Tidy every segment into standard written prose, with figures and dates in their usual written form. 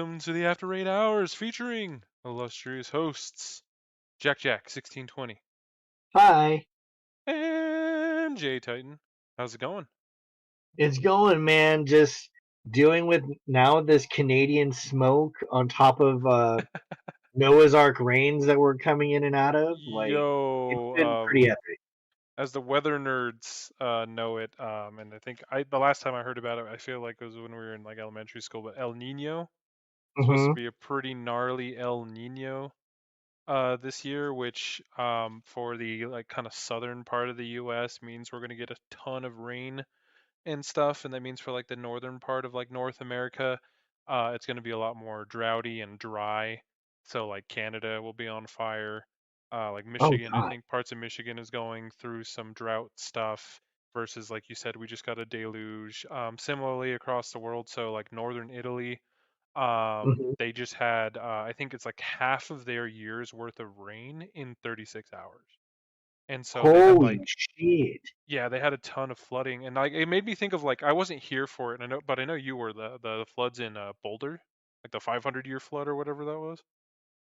welcome to the After 8 Hours featuring illustrious hosts JackJack 1620 Hi. and JayTi7N. How's it going? It's going, man. Just dealing with now this Canadian smoke on top of Noah's Ark rains that we're coming in and out of. Like, it's Yo, been pretty epic. as the weather nerds know it, and I think the last time I heard about it, I feel like it was when we were in like elementary school, but El Nino supposed to Hmm. be a pretty gnarly El Nino this year, which for the like kind of southern part of the U.S. means we're gonna get a ton of rain and stuff, and that means for like the northern part of like North America, it's going to be a lot more droughty and dry. So like Canada will be on fire. Like Oh, Michigan, I God. think parts of Michigan is going through some drought stuff. Versus like you said, we just got a deluge. Similarly across the world, so like northern Italy, Hmm. they just had I think it's like half of their year's worth of rain in 36 hours. And so they had like Holy shit. yeah, they had a ton of flooding, and like it made me think of like I wasn't here for it, and I know, but I know you were the floods in Boulder, like the 500-year flood or whatever that was.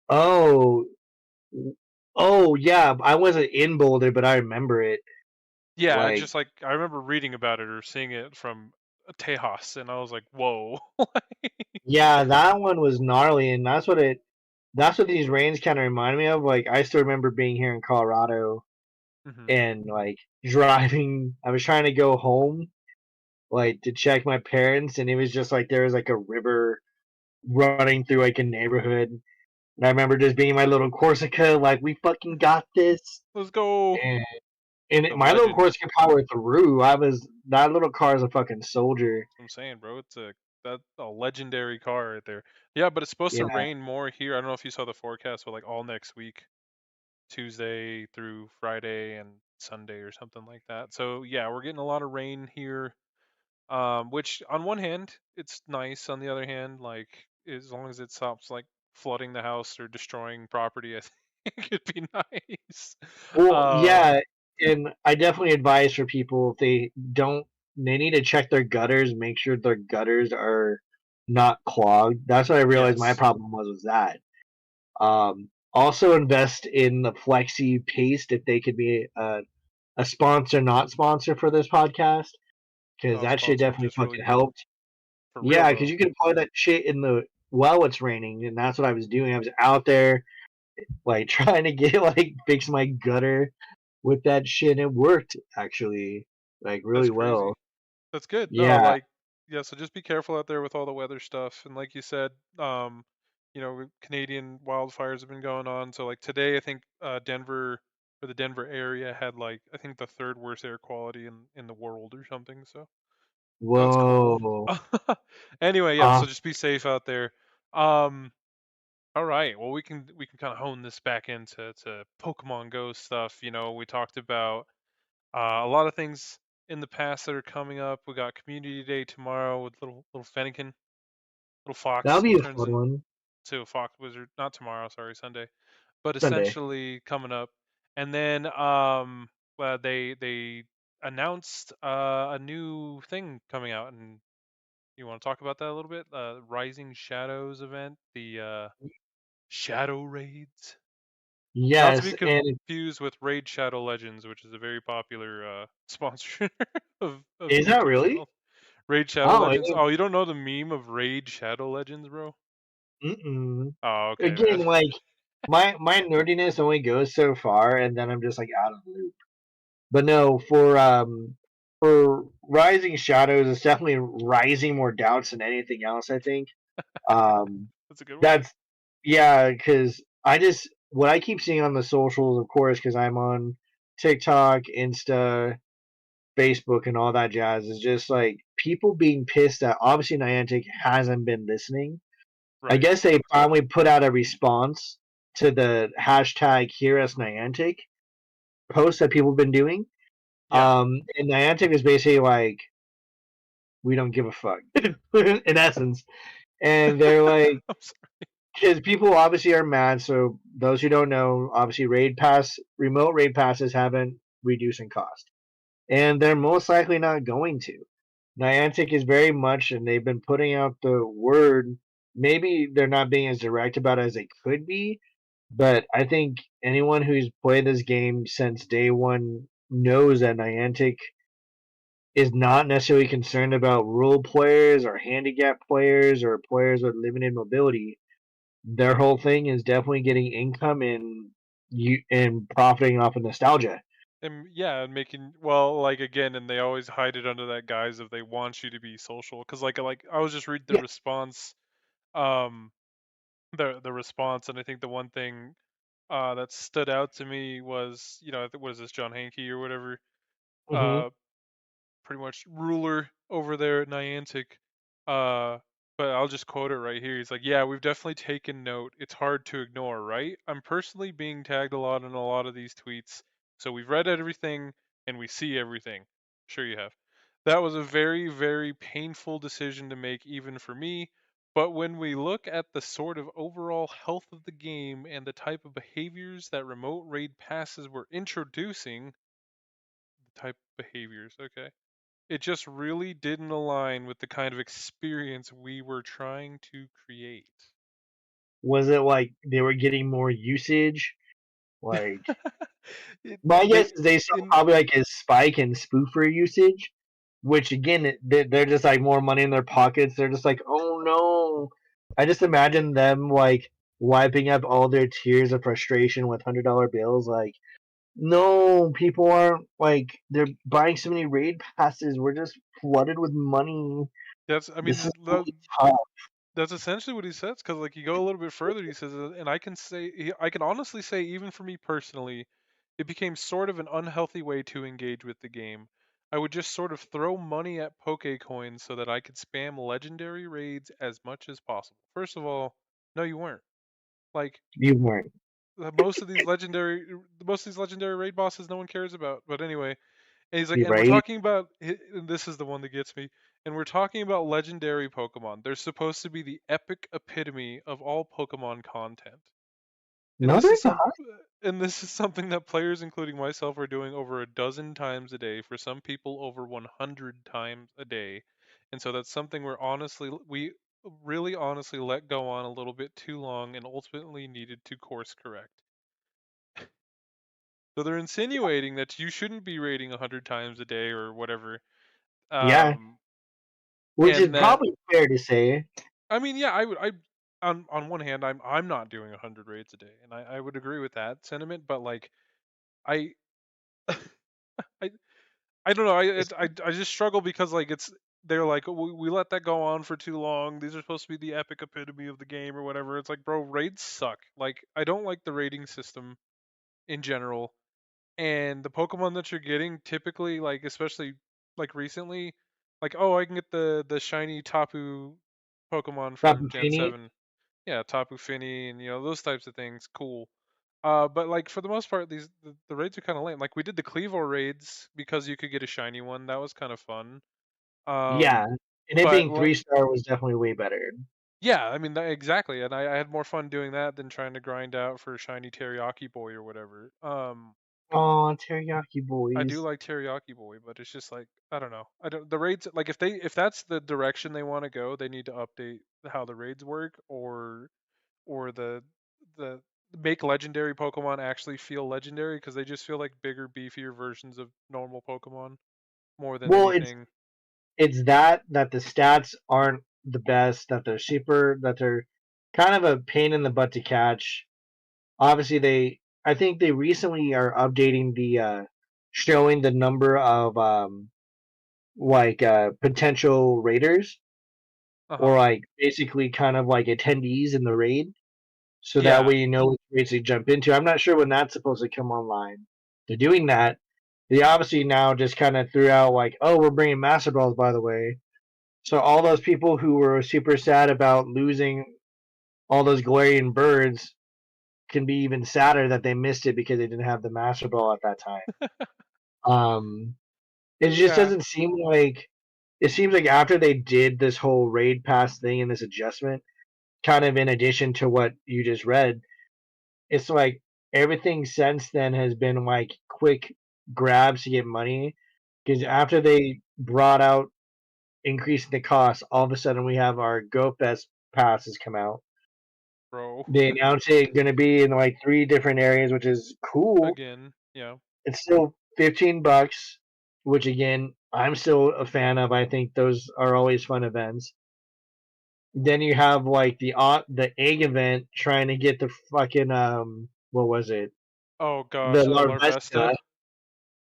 Oh, oh, yeah. I wasn't in Boulder, but I remember it. Yeah, I Like, just like I remember reading about it or seeing it from Tejas, and I was like, whoa. yeah, that one was gnarly, and that's what these rains kind of remind me of. Like, I still remember being here in Colorado Hmm. and like driving. I was trying to go home, like to check my parents, and it was just like there was like a river running through like a neighborhood. And I remember just being in my little Corsica, like we fucking got this. Let's go. And The my little legend. Corsica powered through. I was that little car is a fucking soldier. I'm saying, bro, it's a legendary car right there. Yeah, but it's supposed to Yeah. rain more here. I don't know if you saw the forecast, but like all next week. Tuesday through Friday and Sunday or something like that. So yeah, we're getting a lot of rain here. Which on one hand, it's nice. On the other hand, like as long as it stops like flooding the house or destroying property, I think it'd be nice. Well, Um, yeah, and I definitely advise for people if they need to check their gutters, make sure their gutters are not clogged. That's what I realized my yes. problem was that. Also invest in the Flexi Paste if they could be a sponsor, not sponsor for this podcast, because Oh, that shit sponsor definitely just really fucking good. helped. For real Yeah, because though. you can apply that shit in the while it's raining, and that's what I was doing. I was out there like trying to get like fix my gutter with that shit. It worked actually, like That's really crazy. well. That's good. No, Yeah, like yeah, so just be careful out there with all the weather stuff. And like you said, Canadian wildfires have been going on. So like today I think Denver or the Denver area had like I think the third worst air quality in the world or something. So that's cool. whoa. Anyway, yeah, Uh, so just be safe out there. Um all right. Well, we can kind of hone this back into Pokemon Go stuff. We talked about a lot of things in the past that are coming up. We got Community Day tomorrow with little Fennekin, little that'll fox be a turns fun one. into a fox wizard. Not tomorrow, sorry, Sunday, but Sunday. essentially coming up. And then they announced a new thing coming out, and you want to talk about that a little bit? Rising Shadows event, the Shadow Raids. Not to be Yes, and confused with Raid Shadow Legends, which is a very popular sponsor of is that YouTube really? channels. Raid Shadow Oh, Legends. Oh, you don't know the meme of Raid Shadow Legends, bro? mm-mm. Oh, okay, man. Again, like my nerdiness only goes so far, and then I'm just like out of the loop. But no, for Rising Shadows, it's definitely rising more doubts than anything else. I think. Um, That's a good one. that's yeah, because I just what I keep seeing on the socials, of course, because I'm on TikTok, Insta, Facebook, and all that jazz, is just like people being pissed that obviously Niantic hasn't been listening. I Right. guess they finally put out a response to the hashtag Hear Us Niantic post that people have been doing. Yeah. And Niantic is basically like, we don't give a fuck, in essence. And they're like, I'm sorry. because people obviously are mad. So those who don't know, obviously remote raid passes haven't reduced in cost, and they're most likely not going to. Niantic is very much, and they've been putting out the word maybe they're not being as direct about it as they could be, but I think anyone who's played this game since day one knows that Niantic is not necessarily concerned about rural players or handicap players or players with limited mobility. Their whole thing is definitely getting income and profiting off of nostalgia. And yeah, and making well, like again, and they always hide it under that guise of they want you to be social. Because like I was just reading the Yeah. response, um, the response, and I think the one thing that stood out to me was, I think what is this, John Hankey or whatever, Hmm. uh, pretty much ruler over there at Niantic. Uh, but I'll just quote it right here. He's like, "Yeah, we've definitely taken note. It's hard to ignore, right? I'm personally being tagged a lot in a lot of these tweets, so we've read everything and we see everything. Sure you have. That was a very, very painful decision to make, even for me. But when we look at the sort of overall health of the game and the type of behaviors that remote raid passes were introducing, the type of behaviors, okay, it just really didn't align with the kind of experience we were trying to create." Was it like they were getting more usage? Like, it, my they guess is they saw in probably like a spike in spoofer usage, which again, they're just like more money in their pockets. They're just like, oh no. I just imagine them like wiping up all their tears of frustration with $100 bills. Like, no, people aren't like they're buying so many raid passes. We're just flooded with money. that's I mean This is really tough. that's essentially what he says, because like you go a little bit further, he says, and I can honestly say, even for me personally, it became sort of an unhealthy way to engage with the game. I would just sort of throw money at Pokecoins so that I could spam legendary raids as much as possible. First of all, no, you weren't. Like, You weren't most of these legendary raid bosses no one cares about. But anyway, and he's like, and we're right. talking about, and this is the one that gets me, and we're talking about legendary Pokemon. They're supposed to be the epic epitome of all Pokemon content. And No, this they're is not. something that players, including myself, are doing over a dozen times a day. For some people, over 100 times a day. And so that's something we really honestly let go on a little bit too long and ultimately needed to course correct. So they're insinuating that you shouldn't be rating 100 times a day or whatever. Yeah, Um, which is and that probably fair to say. I mean, yeah, I on one hand, I'm not doing 100 raids a day, and I would agree with that sentiment. But like I I I don't know. It's, I just struggle because like they're like, we let that go on for too long. These are supposed to be the epic epitome of the game or whatever. It's like, bro, raids suck. Like I don't like the rating system in general, and the Pokemon that you're getting typically, like especially like recently, like, oh, I can get the shiny Tapu Pokemon from Gen Fini. 7. Yeah, Tapu Fini and those types of things, cool. But like for the most part, the raids are kind of lame. Like we did the Kleavor raids because you could get a shiny one. That was kind of fun. Yeah, Um, and it but being 3-star was definitely way better. yeah, I mean exactly, and I had more fun doing that than trying to grind out for a shiny Teriyaki Boy or whatever. Oh, teriyaki I do boys. like Teriyaki Boy, but it's just like I don't know. I don't the raids, like if that's the direction they want to go, they need to update how the raids work, or the make legendary Pokemon actually feel legendary, because they just feel like bigger, beefier versions of normal Pokemon more than Well, it's anything. it's that the stats aren't the best. That they're kind of a pain in the butt to catch. Obviously, I think they recently are updating the showing the number of potential raiders Uh or huh. like basically kind of like attendees in the raid, so that Yeah. way you know which raids to jump into. I'm not sure when that's supposed to come online. They're doing that. They obviously now just kind of threw out like, oh, we're bringing Master Balls, by the way. So all those people who were super sad about losing all those Galarian birds can be even sadder that they missed it because they didn't have the Master Ball at that time. Um, it just Yeah. doesn't seem like it seems like after they did this whole raid pass thing and this adjustment, kind of in addition to what you just read, it's like everything since then has been like quick grabs to get money. Because after they brought out increasing the cost, all of a sudden we have our Go Fest pass has come out. bro. They announced it going to be in like 3 different areas, which is cool. Again, yeah. It's still $15, which again I'm still a fan of. I think those are always fun events. Then you have like the egg event trying to get the fucking what was it, Oh the gosh, Larvesta. Larvesta,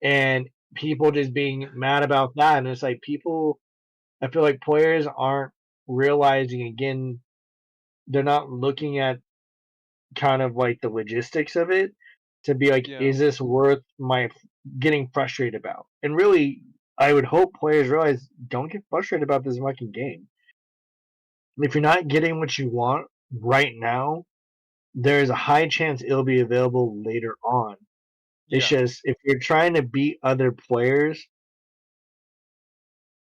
and people just being mad about that. And it's like people, I feel like players aren't realizing again, they're not looking at kind of like the logistics of it to be like, Yeah. is this worth my getting frustrated about? And really, I would hope players realize don't get frustrated about this fucking game. If you're not getting what you want right now, there's a high chance it'll be available later on. It's Yeah. just if you're trying to beat other players,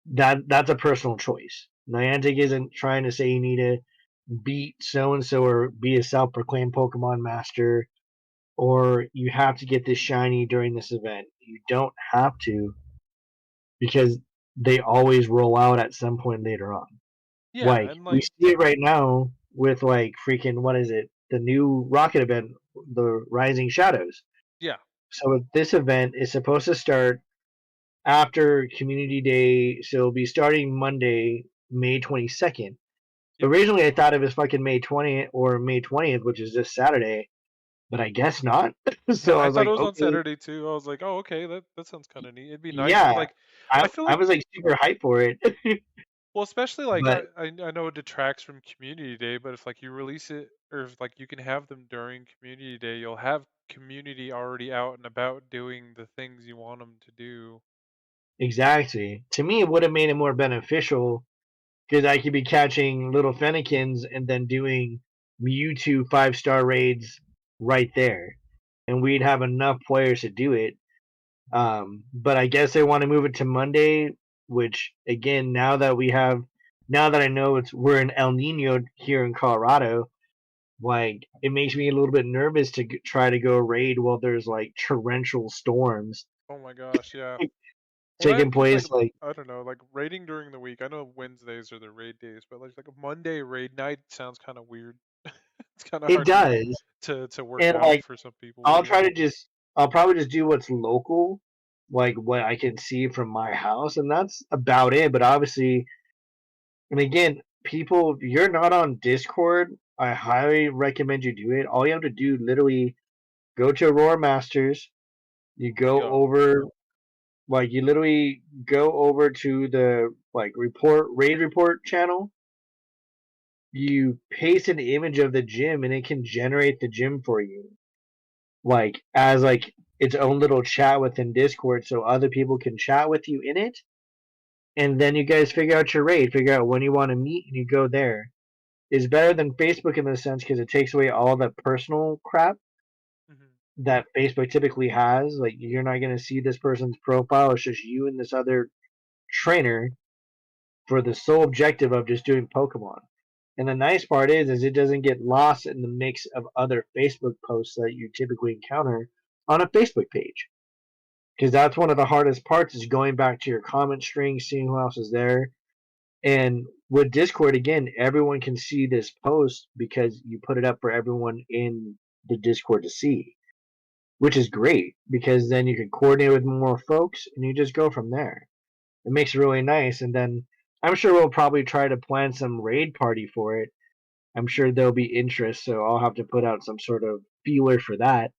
that's a personal choice. Niantic isn't trying to say you need to beat so and so or be a self-proclaimed Pokemon master or you have to get this shiny during this event. You don't have to because they always roll out at some point later on. Yeah, Like and we like see it right now with like freaking what is it? The new rocket event, the Rising Shadows. yeah. So this event is supposed to start after Community Day, so it'll be starting Monday, May 22nd. Yep. Originally, I thought it was fucking May 20th or May 20th, which is this Saturday, but I guess not. So I I was thought it like, was on okay, Saturday too. I was like, "Oh, okay, that sounds kind of neat." It'd be nice yeah. like I feel I like was like super hyped for it, well, especially like but I know it detracts from community day, but if like you release it or if like you can have them during community day, you'll have community already out and about doing the things you want them to do. exactly. To me, it would have made it more beneficial because I could be catching little Fennekins and then doing Mewtwo 5-star raids right there, and we'd have enough players to do it. But I guess they want to move it to Monday, which again, now that I know we're in El Nino here in Colorado, like it makes me a little bit nervous to try to go raid while there's like torrential storms Oh my gosh, yeah. Well, that taking just place. like Like I don't know, like raiding during the week. I know Wednesdays are the raid days, but like a Monday raid night sounds kind of weird. It's kind of it hard to does, work and out like for some people, I'll but try yeah. to just I'll probably just do what's local, like what I can see from my house, and that's about it. But obviously, and again, people, if you're not on Discord, I highly recommend you do it. All you have to do, literally, go to Aurora Masters. You go Yeah. over, like, you literally go over to the like raid report channel. You paste an image of the gym, and it can generate the gym for you, like as like its own little chat within Discord, so other people can chat with you in it. And then you guys figure out your raid, figure out when you want to meet, and you go there. Is better than Facebook in the sense because it takes away all the personal crap Hmm. that Facebook typically has. Like you're not gonna see this person's profile. It's just you and this other trainer for the sole objective of just doing Pokemon. And the nice part is it doesn't get lost in the mix of other Facebook posts that you typically encounter on a Facebook page. Because that's one of the hardest parts is going back to your comment string, seeing who else is there. And with Discord, again, everyone can see this post because you put it up for everyone in the Discord to see, which is great because then you can coordinate with more folks and you just go from there. It makes it really nice. And then I'm sure we'll probably try to plan some raid party for it. I'm sure there'll be interest, so I'll have to put out some sort of feeler for that.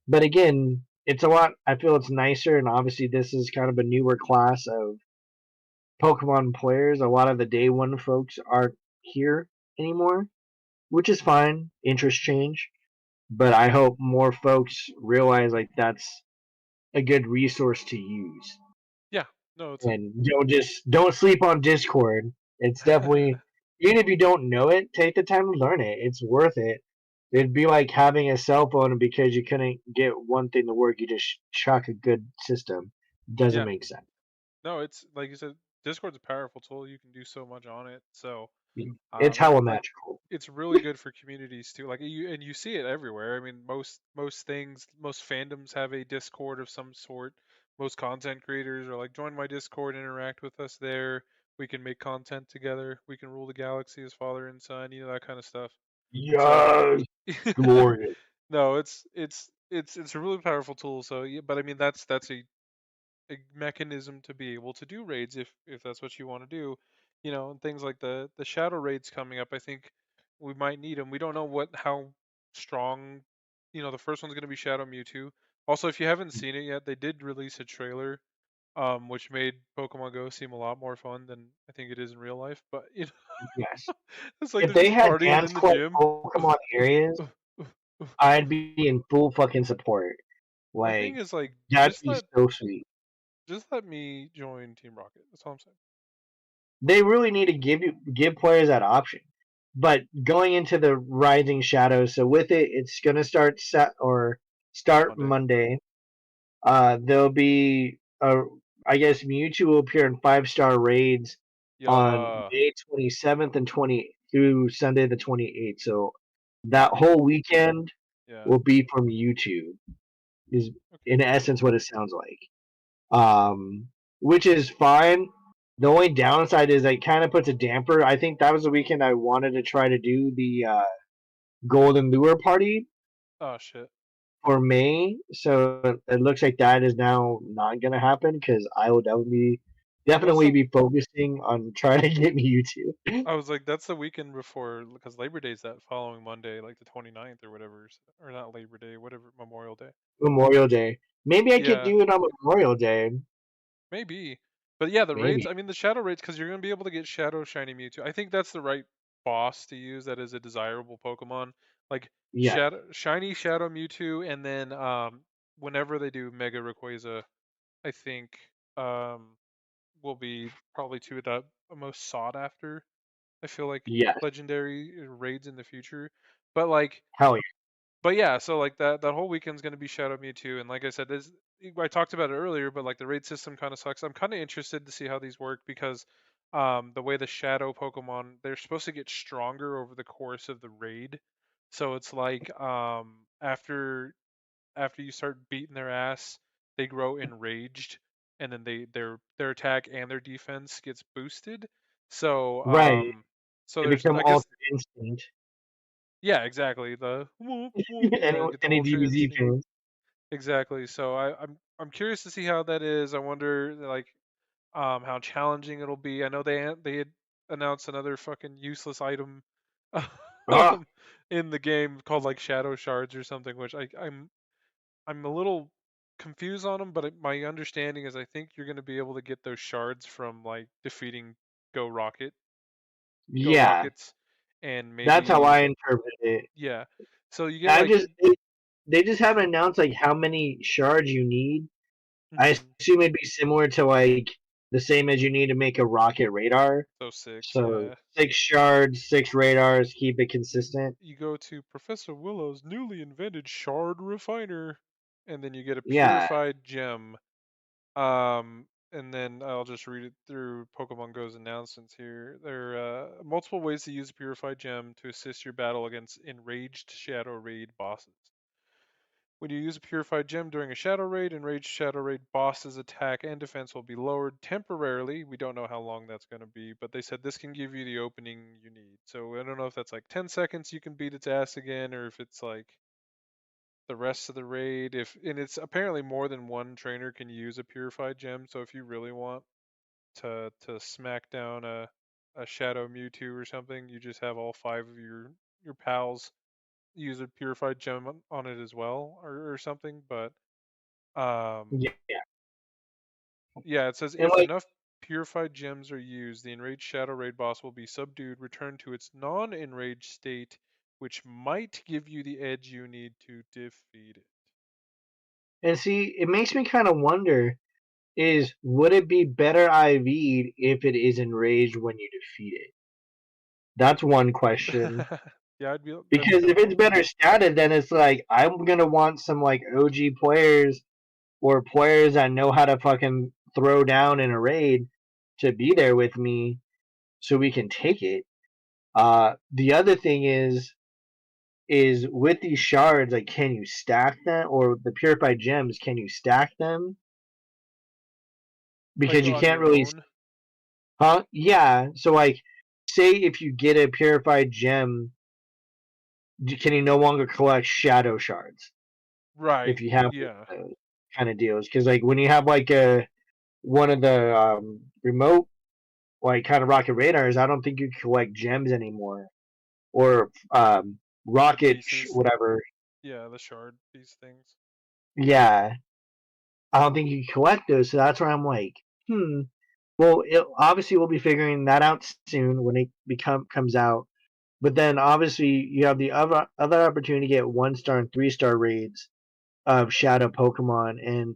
But again, it's a lot. I feel it's nicer, and obviously, this is kind of a newer class of Pokemon players. A lot of the day one folks aren't here anymore, which is fine. Interest change, but I hope more folks realize like that's a good resource to use, Yeah. No, it's a and don't sleep on Discord. It's definitely even if you don't know it, take the time to learn it. It's worth it. It'd be like having a cell phone and because you couldn't get one thing to work, you just chuck a good system. Doesn't yeah. make sense. No, it's like you said, Discord's a powerful tool. You can do so much on it. So, It's and hella like magical. it's really good for communities too. Like you see it everywhere. I mean, most things, most fandoms have a Discord of some sort. Most content creators are like, join my Discord, interact with us there. We can make content together. We can rule the galaxy as father and son. You know, that kind of stuff. So Yes, glorious. no, it's a really powerful tool. So yeah, but I mean that's a mechanism to be able to do raids if that's what you want to do, you know, and things like the shadow raids coming up. I think we might need them. We don't know what how strong, you know, the first one's going to be Shadow Mewtwo. Also, if you haven't seen it yet, they did release a trailer, which made Pokemon Go seem a lot more fun than I think it is in real life. But you Yes. know, it's like If they're they just had partying dance in the club gym. Pokemon areas, I'd be in full fucking support. My thing Like, is like that'd be so sweet. just let me join Team Rocket. That's all I'm saying. They really need to give players that option. But going into the Rising Shadows, so with it, it's gonna start Monday. Monday. There'll be I guess Mewtwo will appear in 5-star raids on Yeah. May 27th and 20 through Sunday the 28th. So that whole weekend Yeah. will be from Mewtwo. Is Okay. in essence what it sounds like. Which is fine. The only downside is it kind of puts a damper. I think that was the weekend I wanted to try to do the Golden Lure Party Oh shit. for May, so it looks like that is now not going to happen because I will That's definitely the be focusing on trying to get me YouTube I was like, that's the weekend before because Labor Day's that following Monday, like the 29th or whatever, or not Labor Day, whatever, Memorial Day. Memorial Day. Maybe I could Yeah, do it on Memorial Day. maybe. But yeah, the raids. Maybe. I mean, the Shadow raids because you're gonna be able to get Shadow Shiny Mewtwo. I think that's the right boss to use. That is a desirable Pokemon. Like Yeah. Shiny Shadow Mewtwo, and then whenever they do Mega Rayquaza, I think um, will be probably two of the most sought after. I feel like Yes. legendary raids in the future. But like, Hell yeah. but yeah, so like that whole weekend's gonna be Shadow Mewtwo, and like I said, this I talked about it earlier, but like the raid system kind of sucks. I'm kind of interested to see how these work because the way the Shadow Pokemon they're supposed to get stronger over the course of the raid. So it's like after you start beating their ass, they grow enraged, and then their attack and their defense gets boosted. So Right. so They there's become I guess Ultra Instinct. yeah, exactly. The whoop whoop, any get the any Ultra DBZ Instinct. fans. Exactly. So I'm curious to see how that is. I wonder like how challenging it'll be. I know they had announced another fucking useless item Ah, in the game called like Shadow Shards or something, which I'm a little confused on them, but my understanding is I think you're going to be able to get those shards from like defeating Go Rocket, Go yeah. Rockets, and That's how maybe I interpret it. yeah. So you get I like just they just haven't announced like how many shards you need. I mhm, assume it'd be similar to like the same as you need to make a rocket radar. so six, So yeah. 6 shards, 6 radars, keep it consistent. You go to Professor Willow's newly invented shard refiner, and then you get a Yeah, purified gem. And then I'll just read it through Pokemon Go's announcements here. There are multiple ways to use a purified gem to assist your battle against enraged Shadow Raid bosses. When you use a purified gem during a Shadow Raid, enraged Shadow Raid bosses' attack and defense will be lowered temporarily. We don't know how long that's going to be, but they said this can give you the opening you need. So I don't know if that's like 10 seconds you can beat its ass again, or if it's like the rest of the raid. If and it's apparently more than one trainer can use a purified gem. So if you really want to smack down a Shadow Mewtwo or something, you just have all five of your pals use a purified gem on it as well, or something. But um, yeah, yeah, it says and if like enough purified gems are used, the enraged Shadow Raid boss will be subdued, returned to its non-enraged state, which might give you the edge you need to defeat it. and see, it makes me kind of wonder: is would it be better IV'd if it is enraged when you defeat it? That's one question. Yeah, that'd be Because kind if of it's cool. better statted, then it's like I'm gonna want some like OG players or players that know how to fucking throw down in a raid to be there with me so we can take it. The other thing is with these shards, like, can you stack them, or the purified gems? Can you stack them? Like Because you on can't your really. own. Huh? Yeah. So like, say if you get a purified gem, can you no longer collect shadow shards Right. if you have Yeah. those kind of deals? Because like when you have like a one of the remote like kind of rocket radars, I don't think you can collect gems anymore or The pieces. whatever. Yeah, the shard piece things. Yeah, I don't think you can collect those. So that's where I'm like, hmm. Well, obviously we'll be figuring that out soon when it comes out. But then obviously you have the other opportunity to get 1 star and 3 star raids of shadow Pokemon, and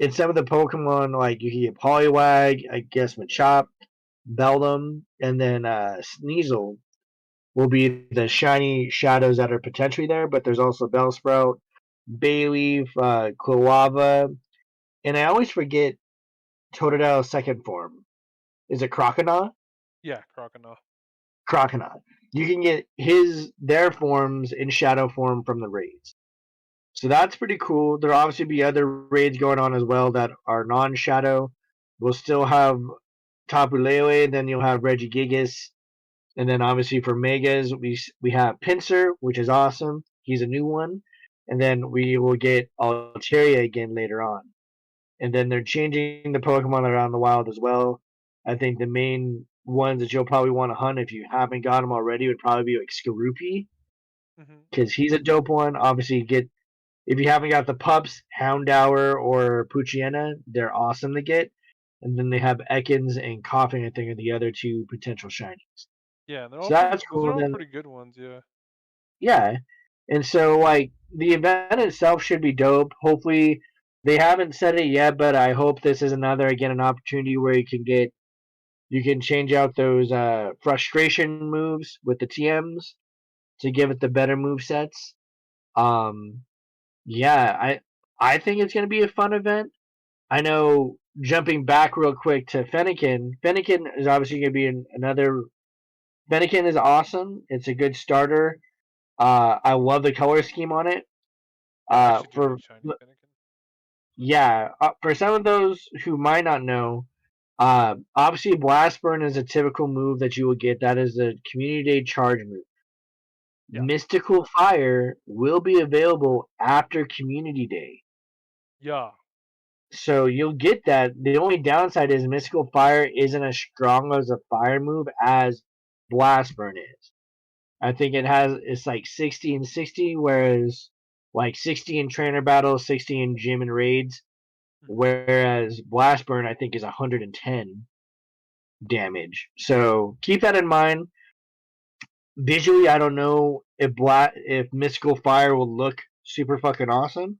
in some of the Pokemon like you can get Poliwag, I guess Machop, Beldum, and then Sneasel will be the shiny shadows that are potentially there. But there's also Bellsprout, Bayleaf, Kleavor, and I always forget Totodile's second form. Is it Croconaw? Yeah, Croconaw. Croconaw. You can get their forms in shadow form from the raids. So that's pretty cool. There'll obviously be other raids going on as well that are non-shadow. We'll still have Tapu Lele, then you'll have Regigigas, and then obviously for Megas we have Pinsir, which is awesome. He's a new one, and then we will get Altaria again later on. And then they're changing the Pokemon around the wild as well. I think the main ones that you'll probably want to hunt if you haven't got them already would probably be like Skorupi, Hmm. because he's a dope one. Obviously, get if you haven't got the pups, Houndour or Poochyena, they're awesome to get. And then they have Ekans and Coughing, I think, are the other two potential shinies. Yeah, they're all So pretty. that's Those are cool. all Then pretty good ones. Yeah. yeah, and so like the event itself should be dope. Hopefully, they haven't said it yet, but I hope this is an opportunity where you can change out those frustration moves with the TMs to give it the better move sets. Um, yeah, I think it's gonna be a fun event. I know jumping back real quick to Fennekin. Fennekin is obviously gonna be another. Fennekin is awesome. It's a good starter. I love the color scheme on it. Yeah, I actually do For like shiny Fennekin. yeah, for some of those who might not know, obviously Blast Burn is a typical move that you will get. That is a Community Day charge move. Yeah. Mystical Fire will be available after Community Day. Yeah. So you'll get that. The only downside is Mystical Fire isn't as strong as a fire move as Blast Burn is. I think it's like 60 and 60, whereas like 60 in trainer battles, 60 in gym and raids, Hmm. whereas Blast Burn I think is 110 damage. So keep that in mind. Visually, I don't know if Mystical Fire will look super fucking awesome.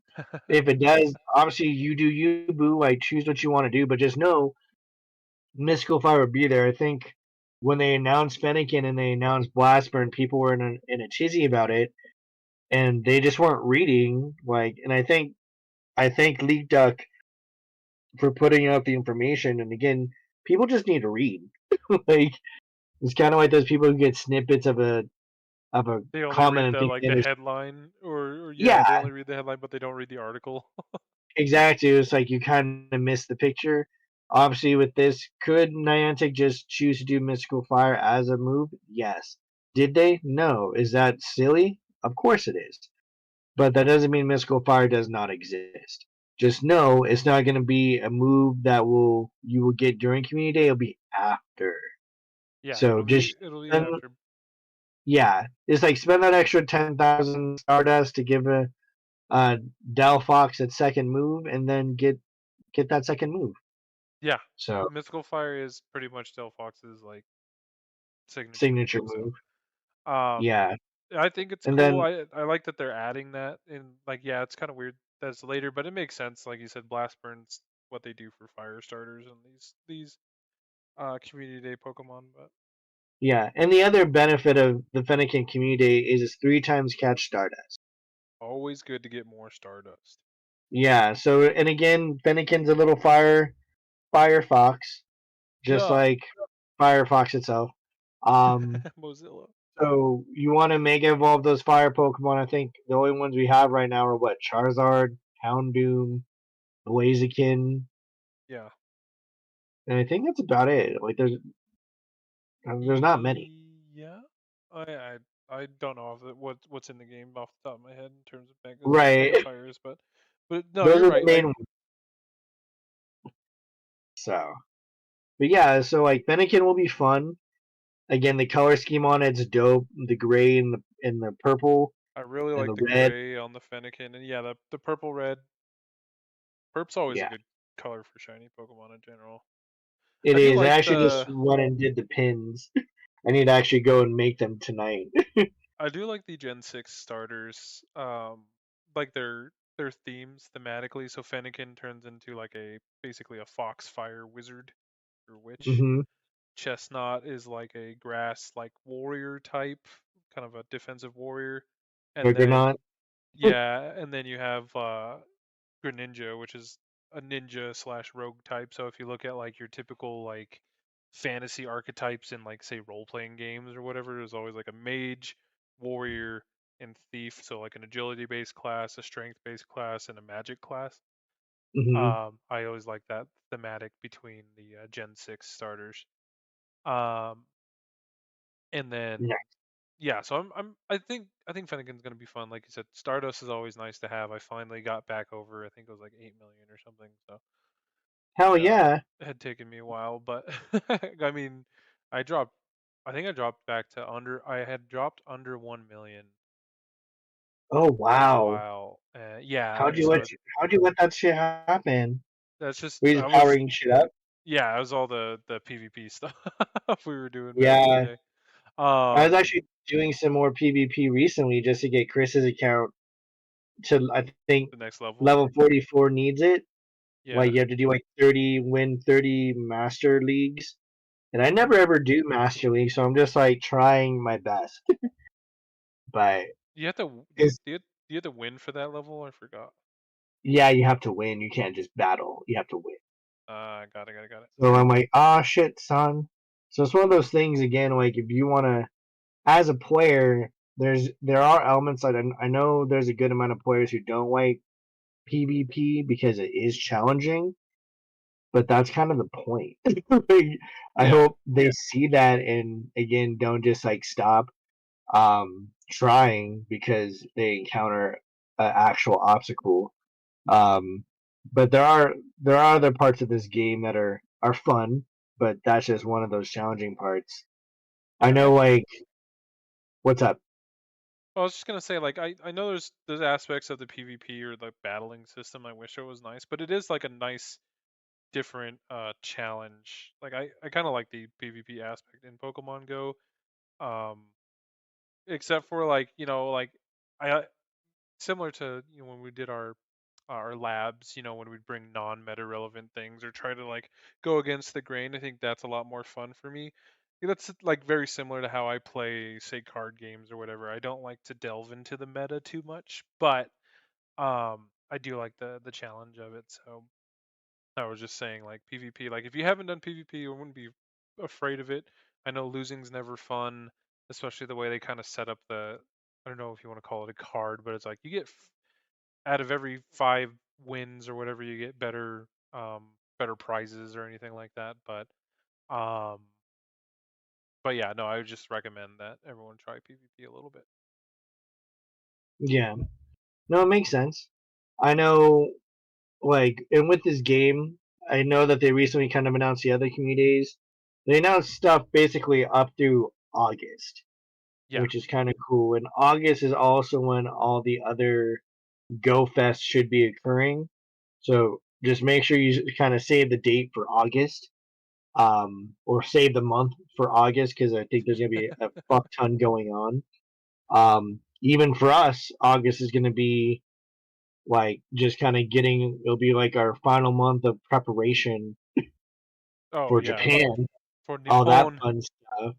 If it does, obviously you do you, boo. Like choose what you want to do, but just know Mystical Fire will be there. I think when they announced Fennekin and they announced Blastburn, people were in a tizzy about it, and they just weren't reading. Like, and I think Leak Duck for putting out the information. And again, people just need to read. Like, it's kind of like those people who get snippets of a They only comment read and the think like they the understand. headline, or yeah, Yeah, they only read the headline, but they don't read the article. exactly. It's like you kind of miss the picture. Obviously, with this, could Niantic just choose to do Mystical Fire as a move? Yes. Did they? No. Is that silly? Of course it is. But that doesn't mean Mystical Fire does not exist. Just know it's not going to be a move that will you will get during Community Day. It'll be after. Yeah, So just it'll be spend, after. yeah, it's like spend that extra 10,000 Stardust to give a Delphox its second move, and then get that second move. Yeah, So Mystical Fire is pretty much Del Fox's like signature signature move. move. So, um, Yeah, I think it's and cool. then I like that they're adding that, and like yeah, it's kind of weird that's later, but it makes sense. Like you said, Blast Burn's what they do for fire starters and these community day Pokemon. But yeah, and the other benefit of the Fennekin Community is it's 3 times catch Stardust. always good to get more Stardust. Yeah, so and again, Fennekin's a little fire fox, just Yeah, like Firefox itself. Um, Mozilla. so you want to mega evolve those fire Pokemon. I think the only ones we have right now are what Charizard, Houndoom, Blaziken, Yeah, and I think that's about it. Like there's There's not many. Yeah, I I don't know if what's in the game off the top of my head in terms of Right. magnifiers, but no, Those you're are the right. main ones. So, but yeah, so like Fennekin will be fun. Again, the color scheme on it's dope. The gray and the purple I really and like the the red. gray on the Fennekin, and yeah, the purple red. Purple's always a Yeah, good color for shiny Pokemon in general. it I do is. I like actually just the went and did the pins. I need to actually go and make them tonight. I do like the Gen 6 starters. Like their themes thematically. So Fennekin turns into like a basically a foxfire wizard or witch. Mm-hmm. Chestnut is like a grass like warrior type, kind of a defensive warrior. And then Juggernaut. yeah, and then you have Greninja, which is a ninja slash rogue type. So if you look at like your typical like fantasy archetypes in like say role playing games or whatever, there's always like a mage, warrior, and thief. So like an agility based class, a strength based class, and a magic class. Mm-hmm. I always like that thematic between the Gen 6 starters. Um, and then Yeah. yeah, so I think Fennekin's gonna be fun. Like you said, Stardust is always nice to have. I finally got back over. I think it was like 8 million or something. So Hell uh, yeah. it had taken me a while, but I mean, I dropped. I think I dropped back to under. I had dropped under 1 million Oh for a wow. while. Yeah, How'd and you let so how'd you let that shit happen? that's just Were you I just was powering shit up? yeah, it was all the PvP stuff we were doing back in the Yeah. day. I was Um, actually doing some more PvP recently just to get Chris's account to I think the next level. level 44 needs it. Like Yeah. you have to do like 30 master leagues. And I Hmm. never ever do master league, so I'm just like trying my best. But You have to it's do you have to win for that level? I forgot. yeah, you have to win. You can't just battle. You have to win. Got it. So I'm like, ah, shit, son. So it's one of those things again. Like if you want to, as a player, there are elements like I know there's a good amount of players who don't like PvP because it is challenging, but that's kind of the point. Like, I Yeah, hope they see that and again don't just like stop trying because they encounter an actual obstacle. Um, but there are other parts of this game that are fun, but that's just one of those challenging parts. I yeah. know, like, what's up? I was just gonna say, like, I know there's aspects of the PvP or the battling system I wish it was nice, but it is like a nice different challenge. Like I kind of like the PvP aspect in Pokemon Go. Um, except for like like I similar to when we did our labs, when we'd bring non-meta relevant things or try to like go against the grain. I think that's a lot more fun for me. That's like very similar to how I play, say, card games or whatever. I don't like to delve into the meta too much, but I do like the challenge of it. So I was just saying, like PvP, like if you haven't done PvP, I wouldn't be afraid of it. I know losing's never fun, especially the way they kind of set up the. I don't know if you want to call it a card, but it's like you get out of every 5 wins or whatever, you get better prizes or anything like that. Um, but yeah, no, I would just recommend that everyone try PvP a little bit. Yeah, no, it makes sense. I know, like, and with this game, I know that they recently kind of announced the other community days. They announced stuff basically up through August, Yeah. which is kind of cool. And August is also when all the other Go Fest should be occurring. So just make sure you kind of save the date for August, or save the month for August because I think there's gonna be a fuck ton going on. Even for us, August is gonna be like just kind of getting. It'll be like our final month of preparation Oh for yeah, Japan, for all that Nippon. fun stuff.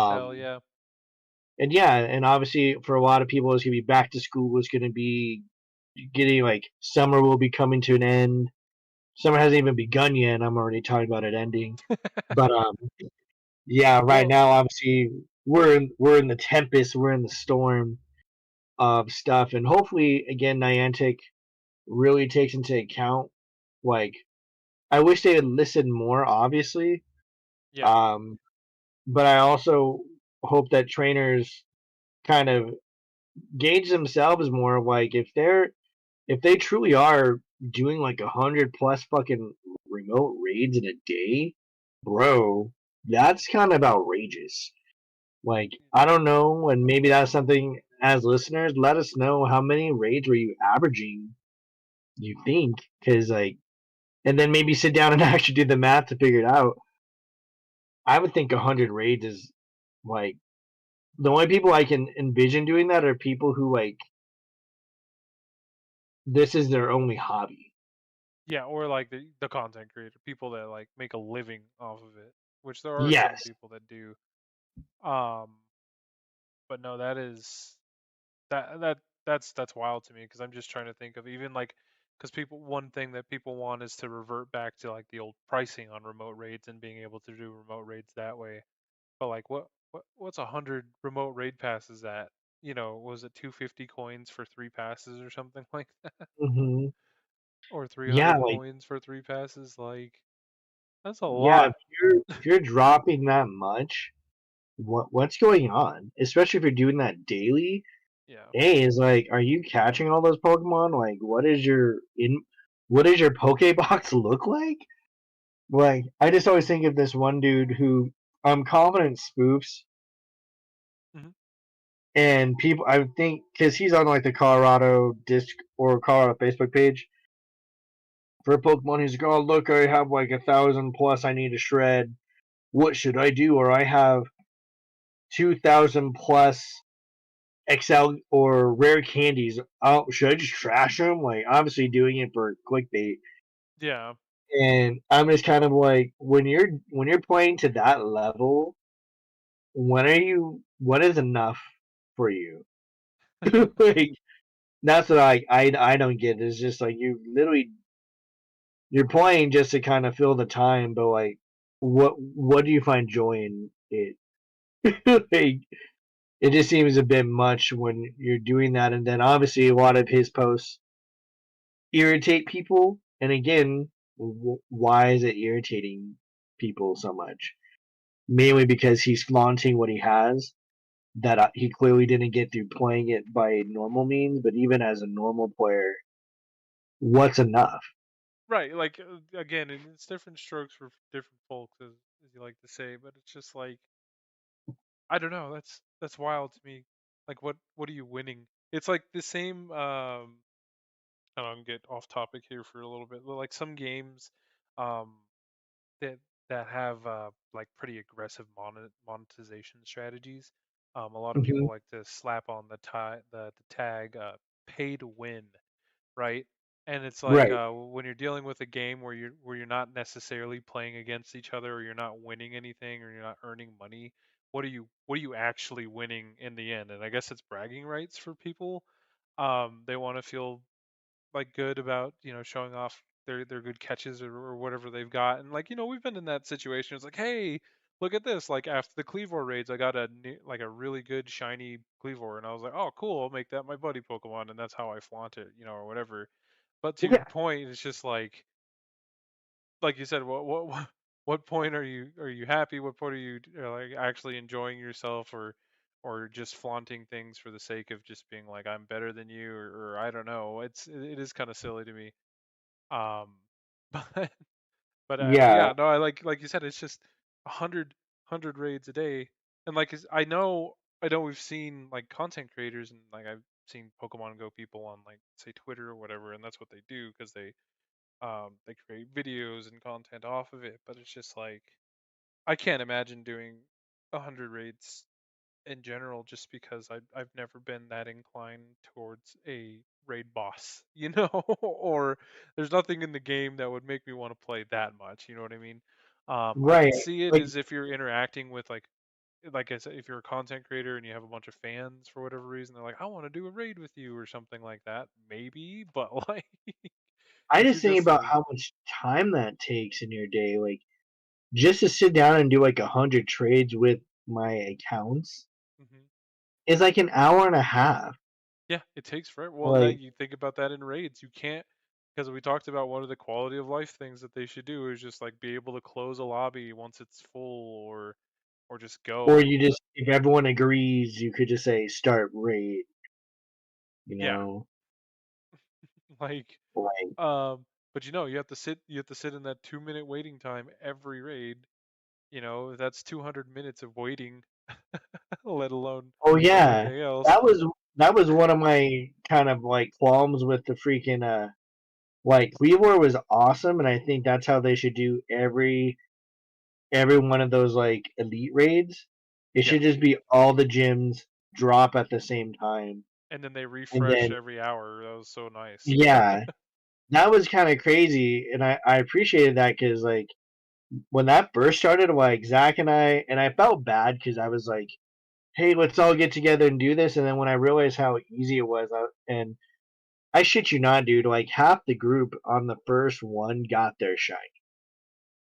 Hell Um, yeah. and yeah, and obviously for a lot of people, it's gonna be back to school. It's gonna be getting like summer will be coming to an end. Summer hasn't even begun yet, and I'm already talking about it ending. But yeah, right Well, now obviously we're in the tempest, we're in the storm of stuff, and hopefully again Niantic really takes into account like I wish they would listen more, obviously. yeah. Um, but I also hope that trainers kind of gauge themselves more. Like if they truly are doing like 100 plus fucking remote raids in a day, bro, that's kind of outrageous. Like I don't know, and maybe that's something as listeners, let us know how many raids were you averaging. You think because like, and then maybe sit down and actually do the math to figure it out. I would think 100 raids is like the only people I can envision doing that are people who like this is their only hobby. Yeah, or like the content creator, people that like make a living off of it, which there are some Yes. people that do. Um, but no, that is that's wild to me because I'm just trying to think of even like because people one thing that people want is to revert back to like the old pricing on remote raids and being able to do remote raids that way. But like what's 100 remote raid passes at? You know, was it 250 coins for 3 passes or something like that? Hmm. Or Yeah, 300 like coins for 3 passes? Like that's a yeah, lot. if you're dropping that much, what's going on? Especially if you're doing that daily. Yeah. Hey, is like, are you catching all those Pokemon? Like, what does your Pokebox look like? Like, I just always think of this one dude who confident spoofs, Hmm. and people, I would think, because he's on like the Colorado disc or Colorado Facebook page for Pokemon. He's like, oh look, I have like 1,000 plus. I need to shred. What should I do? Or I have 2,000 plus XL or rare candies. Oh, should I just trash them? Like, obviously doing it for clickbait. Yeah. And I'm just kind of like, when you're playing to that level, what is enough for you? Like, that's what I don't get. It's just like you're playing just to kind of fill the time, but like, what do you find joy in it? Like, it just seems a bit much when you're doing that, and then obviously a lot of his posts irritate people. And again, why is it irritating people so much? Mainly because he's flaunting what he has that he clearly didn't get through playing it by normal means. But even as a normal player, what's enough? Right. Like again, it's different strokes for different folks, as you like to say. But it's just like I don't know. That's wild to me. Like what are you winning? It's like the same. I don't know, get off topic here for a little bit. But like some games, um, that that have like pretty aggressive monetization strategies. A lot of Hmm. people like to slap on the tag pay to win, right? And it's like Right. when you're dealing with a game where you're not necessarily playing against each other, or you're not winning anything, or you're not earning money. What are you actually winning in the end? And I guess it's bragging rights for people. They want to feel like good about showing off their good catches or whatever they've got. And like we've been in that situation. It's like, hey, look at this. Like after the Kleavor raids, I got like a really good shiny Kleavor, and I was like, oh cool, I'll make that my buddy Pokemon, and that's how I flaunt it, or whatever. But to your Yeah. point, it's just like you said, what point are you happy? What point are you like actually enjoying yourself, or just flaunting things for the sake of just being like I'm better than you, or I don't know. It is kind of silly to me. Um, but but Yeah. yeah, no, I like you said, it's just 100 raids a day, and like I know we've seen like content creators and like I've seen Pokemon Go people on like say Twitter or whatever, and that's what they do because they create videos and content off of it. But it's just like I can't imagine doing 100 raids in general just because I've never been that inclined towards a raid boss, or there's nothing in the game that would make me want to play that much, you know what I mean? I Right. could see it Like as if you're interacting with like I said, if you're a content creator and you have a bunch of fans for whatever reason, they're like, I want to do a raid with you or something like that, maybe, but like I if just you're think just about like how much time that takes in your day. Like just to sit down and do like 100 trades with my accounts mhm. is like an hour and a half. Yeah, it takes forever. Well, now Like you think about that in raids. You can't because we talked about one of the quality of life things that they should do is just like be able to close a lobby once it's full, or or just Or go. you just, if everyone agrees, you could just say start raid. You Yeah, know, like like but you have to sit in that 2 minute waiting time every raid. That's 200 minutes of waiting, let alone oh yeah, anything else. that was that was one of my kind of like qualms with the freaking like Kleavor was awesome, and I think that's how they should do every one of those like elite raids. It Yeah. should just be all the gyms drop at the same time, And then they and refresh then every hour. That was so nice. yeah, that was kind of crazy, and I appreciated that because like when that first started, like Zach and I felt bad because I was like, hey, let's all get together and do this, and then when I realized how easy it was, and I shit you not, dude, like half the group on the first one got their shine.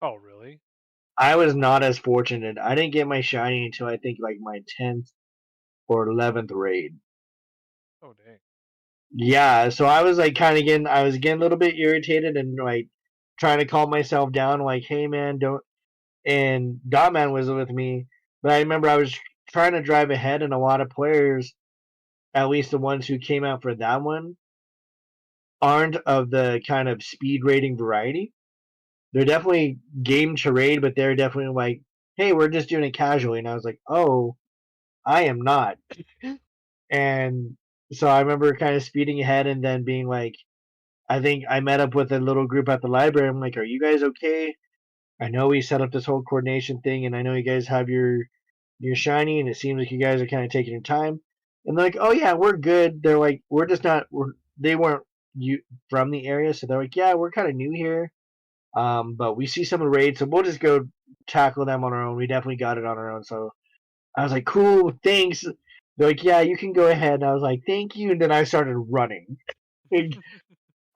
Oh, really? I was not as fortunate. I didn't get my shiny until I think like my 10th or 11th raid. Oh, dang. Yeah, so I was like I was getting a little bit irritated and like trying to calm myself down, like, hey man, don't. And Dotman was with me, but I remember I was trying to drive ahead, and a lot of players, at least the ones who came out for that one, aren't of the kind of speed rating variety. They're definitely game to raid, but they're definitely like, hey, we're just doing it casually. And I was like, oh, I am not. And so I remember kind of speeding ahead and then being like, I think I met up with a little group at the library. I'm like, are you guys okay? I know we set up this whole coordination thing, and I know you guys have your shiny, and it seems like you guys are kind of taking your time. And they're like, oh yeah, we're good. They're like, we're just not. They weren't you from the area, so they're like, yeah, we're kind of new here. But we see some of the raids, so we'll just go tackle them on our own. We definitely got it on our own. So I was like, cool, thanks. They're like, yeah, you can go ahead. And I was like, thank you. And then I started running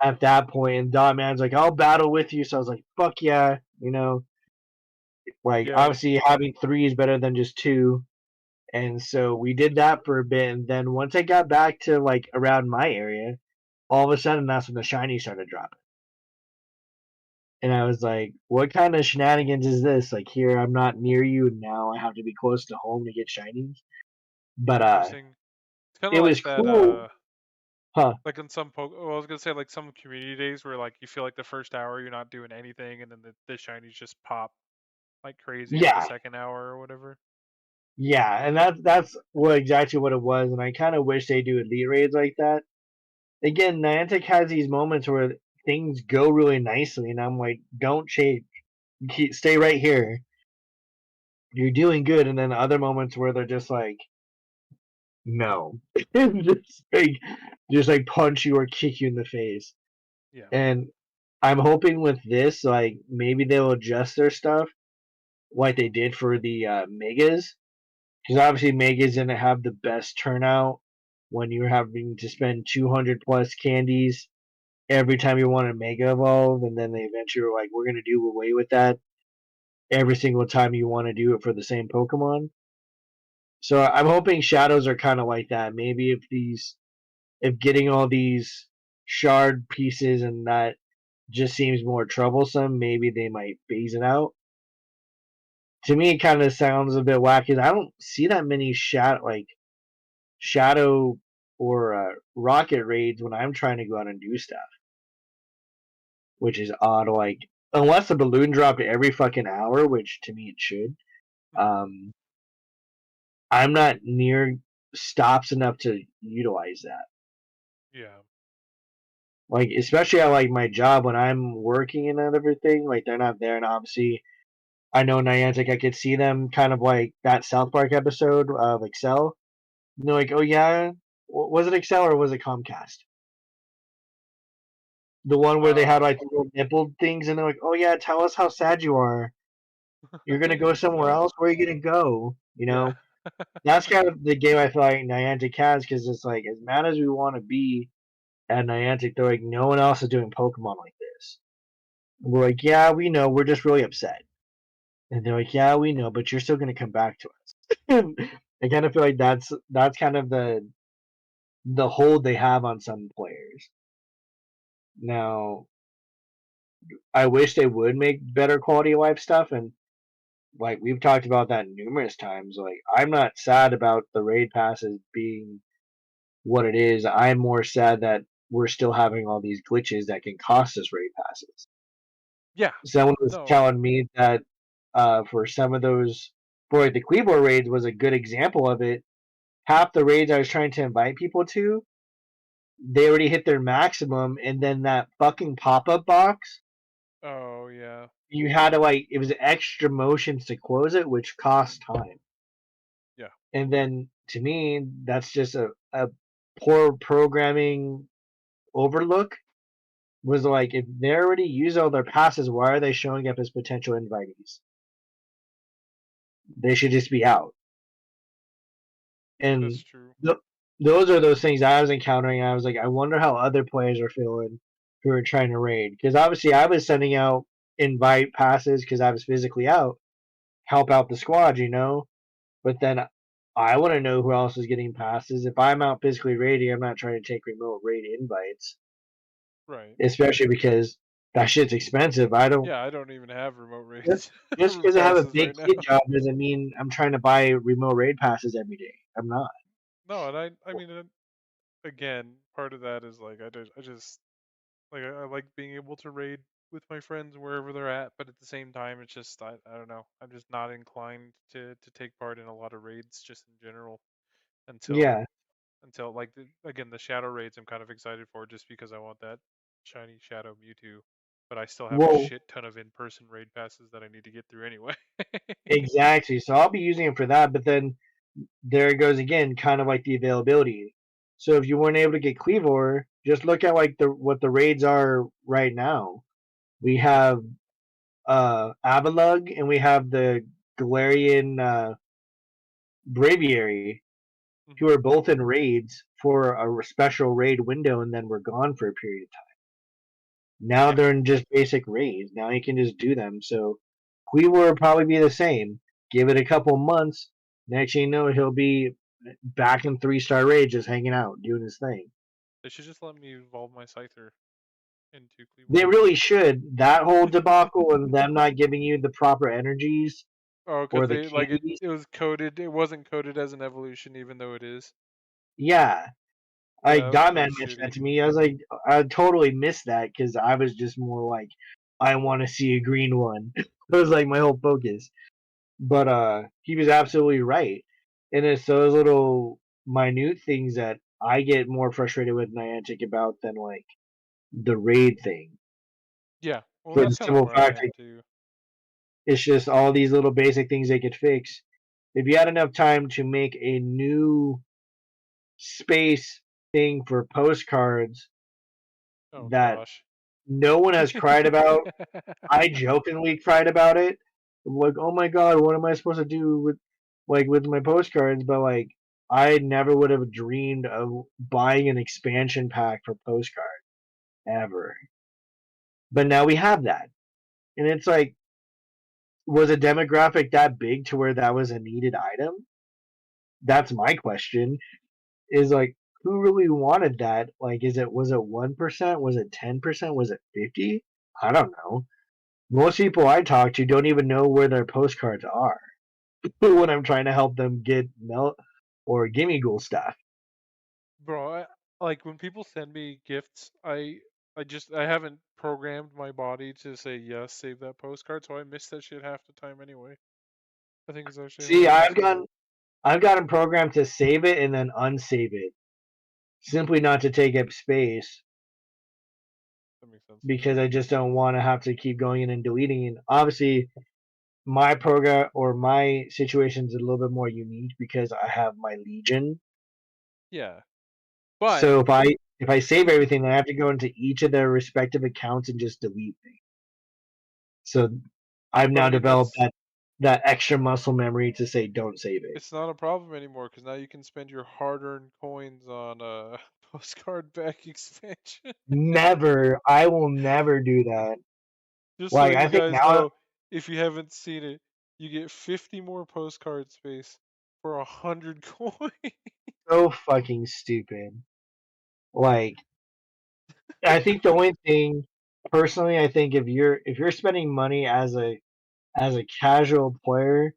at that point. And Dot Man's like, I'll battle with you. So I was like, fuck yeah. Like Yeah. obviously having three is better than just two. And so we did that for a bit. And then once I got back to like around my area, all of a sudden that's when the shiny started dropping. And I was like, what kind of shenanigans is this? Like here I'm not near you and now I have to be close to home to get shinies. But Interesting. It's kind it of was like that. cool. Huh. Like in some well, I was gonna say like some community days where like you feel like the first hour you're not doing anything, and then the shinies just pop like crazy for the Yeah. second hour or whatever. Yeah, and that's what exactly what it was, and I kind of wish they do elite raids like that. Again, Niantic has these moments where things go really nicely, and I'm like, don't change, stay right here. You're doing good, and then other moments where they're just like, no, just like punch you or kick you in the face. Yeah. And I'm hoping with this, like maybe they'll adjust their stuff like they did for the megas, because obviously megas didn't have the best turnout when you're having to spend 200 plus candies every time you want to mega evolve, and then they eventually were like, we're gonna do away with that every single time you want to do it for the same Pokemon. So I'm hoping shadows are kind of like that. Maybe if getting all these shard pieces and that just seems more troublesome, maybe they might phase it out. To me, it kind of sounds a bit wacky. I don't see that many shadow or rocket raids when I'm trying to go out and do stuff, which is odd. Like unless the balloon dropped every fucking hour, which to me it should. Hmm. Um, I'm not near stops enough to utilize that. Yeah. Like especially at like my job when I'm working and everything, like they're not there, and obviously I know Niantic. I could see them kind of like that South Park episode of Excel. And they're like, oh yeah, was it Excel or was it Comcast? The one where they had Uh. like the little nipple things, and they're like, "Oh yeah, tell us how sad you are. You're gonna go somewhere else. Where are you gonna go?" Yeah. That's kind of the game I feel like Niantic has, because it's like as mad as we want to be at Niantic, they're like, no one else is doing Pokemon like this. We're like, yeah, we know. We're just really upset. And they're like, yeah, we know, but you're still gonna come back to us. I kind of feel like that's kind of the hold they have on some players. Now, I wish they would make better quality of life stuff, and like we've talked about that numerous times. Like I'm not sad about the raid passes being what it is. I'm more sad that we're still having all these glitches that can cost us raid passes. Yeah. Someone was No. telling me that for some of those, for like the Kleavor raids was a good example of it. Half the raids I was trying to invite people to, they already hit their maximum, and then that fucking pop up box, Oh yeah. you had to like it was extra motions to close it, which cost time. Yeah. And then to me, that's just a poor programming overlook. Was like if they already use all their passes, why are they showing up as potential invitees? They should just be out. That's And true. th- those are those things I was encountering. I was like, I wonder how other players are feeling who are trying to raid. Because obviously, I was sending out invite passes because I was physically out, help out the squad, you know. But then I want to know who else is getting passes. If I'm out physically raiding, I'm not trying to take remote raid invites, Right. especially because that shit's expensive. I don't Yeah, I don't even have remote just raids just because I have a passes big right now. kid job doesn't mean I'm trying to buy remote raid passes every day. I'm not. No, and I mean, again, part of that is like I just like I like being able to raid with my friends wherever they're at, but at the same time, it's just I don't know. I'm just not inclined to take part in a lot of raids just in general until Yeah. like again the shadow raids I'm kind of excited for just because I want that shiny shadow Mewtwo, but I still have a Well, shit ton of in-person raid passes that I need to get through anyway. exactly. So I'll be using it for that, but then there it goes again, kind of like the availability. So if you weren't able to get Kleavor, just look at like the what the raids are right now. We Yeah. have Avalug and we have the Galarian Braviary, who Hmm. are both in raids for a special raid window and then we're gone for a period of time. Now Yeah. they're in just basic raids. Now you can just do them. So Kleavor will probably be the same. Give it a couple months. Next thing you know, he'll be back in 3-star raid just hanging out, doing his thing. They should just let me evolve my Scyther into They Kleavor. really should. That whole debacle and them not giving you the proper energies Oh, or because the they like candies. it was coded. It wasn't coded as an evolution, even though it is. Yeah. Yeah, Like that was Dotman pretty mentioned that shitty. to me. I was like, I totally missed that because I was just more like, I want to see a green one. That was like my whole focus. But he was absolutely right. And it's those little minute things that I get more frustrated with Niantic about than like the raid thing. Yeah. Well, For the that's kind of simple where I fact am that too. it's just all these little basic things they could fix. If you had enough time to make a new space thing for postcards Oh that gosh. no one has cried about, I jokingly cried about it. I'm like, oh my god, what am I supposed to do with my postcards? But like, I never would have dreamed of buying an expansion pack for postcard ever. But now we have that, and it's like, was a demographic that big to where that was a needed item? That's my question. Is like, who really wanted that? Like, was it 1%? Was it 10%? Was it 50? I don't know. Most people I talk to don't even know where their postcards are when I'm trying to help them get melt or gimme ghoul stuff. Bro, like when people send me gifts, I haven't programmed my body to say yes, save that postcard, so I miss that shit half the time anyway. I think it's actually See, hilarious how I've gotten programmed to save it and then unsave it, simply not to take up space that makes sense. because I just don't want to have to keep going in and deleting. And obviously, my program or my situation is a little bit more unique because I have my Legion. Yeah. But So if I save everything, then I have to go into each of their respective accounts and just delete things. So I've but now I mean developed that's that extra muscle memory to say don't save it. it's not a problem anymore because now you can spend your hard-earned coins on a postcard back expansion. Never, I will never do that. Just to Like let I you think guys now, know, if you haven't seen it, you get 50 more postcard space for 100 coins. so fucking stupid. Like I think the only thing, personally, I think if you're spending money as as a casual player,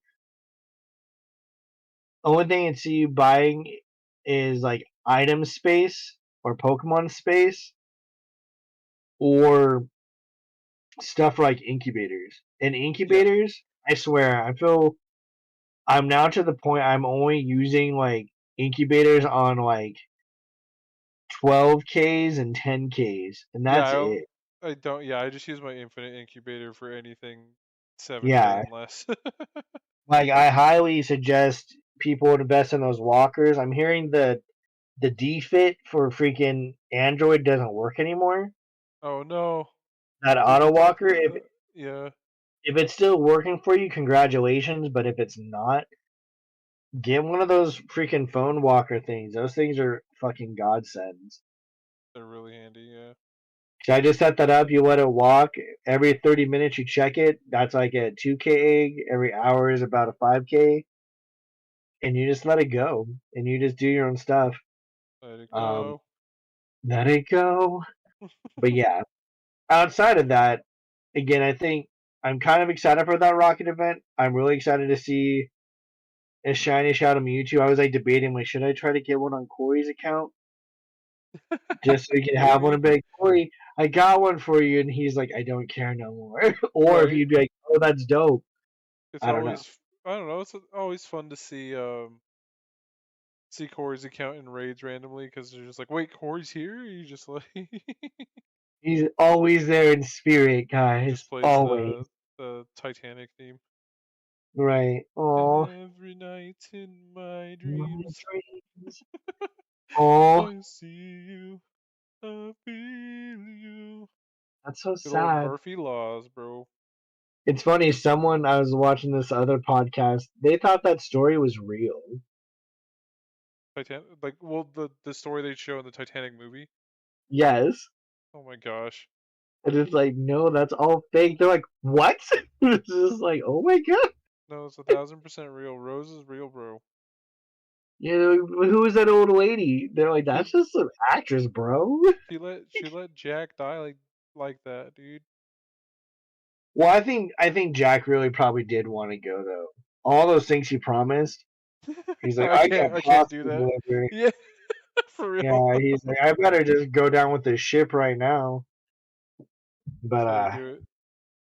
only thing I see you buying is like item space or Pokemon space or stuff like incubators. And Yeah, incubators, I swear, I feel I'm now to the point I'm only using like incubators on like 12Ks and 10Ks, and yeah. that's it. I don't. Yeah, I just use my infinite incubator for anything 7K Yeah, and less. like I highly suggest people invest in those walkers. I'm hearing the defit for freaking Android doesn't work anymore. Oh no, That did auto they talk walker, about that? Yeah. if it's still working for you, congratulations. But if it's not, get one of those freaking phone walker things. Those things are fucking godsends. They're really handy, yeah. So I just set that up. You let it walk every 30 minutes. You check it. That's like a 2K egg. Every hour is about a 5K, and you just let it go, and you just do your own stuff. Let it Um, go. let it go. But yeah, outside of that, again, I think I'm kind of excited for that Rocket event. I'm really excited to see a shiny Shadow Mewtwo. I was like debating, like, should I try to get one on Corey's account just so he can have one Maybe. and be like, Corey, I got one for you, and he's like, I don't care no more. Or if Right. he'd be like, oh, that's dope. It's I don't know. always I don't know, it's always fun to see Corey's account in raids randomly because they're just like, wait, Corey's here? You just like He's always there in spirit, he guys. just plays Always. the Titanic theme. Right. Oh, Every night in my my dreams, dreams. Oh, I see you, I feel you. that's so Good old sad. Murphy Laws, bro. It's funny. Someone I was watching this other podcast. They thought that story was real. Titanic, like, well, the story they show in the Titanic movie. Yes, Oh my gosh. and it's like, no, that's all fake. They're like, what? It's just like, oh my god. No, it's 1,000% real. Rose is real, bro. You know, who is that old lady? They're like, that's just an actress, bro. She let Jack die like that, dude. Well, I think Jack really probably did want to go though. All those things he promised. He's like, I got I can't do pasta that. delivery. Yeah, for real. Yeah, he's like, I better just go down with the ship right now. But Can't do it.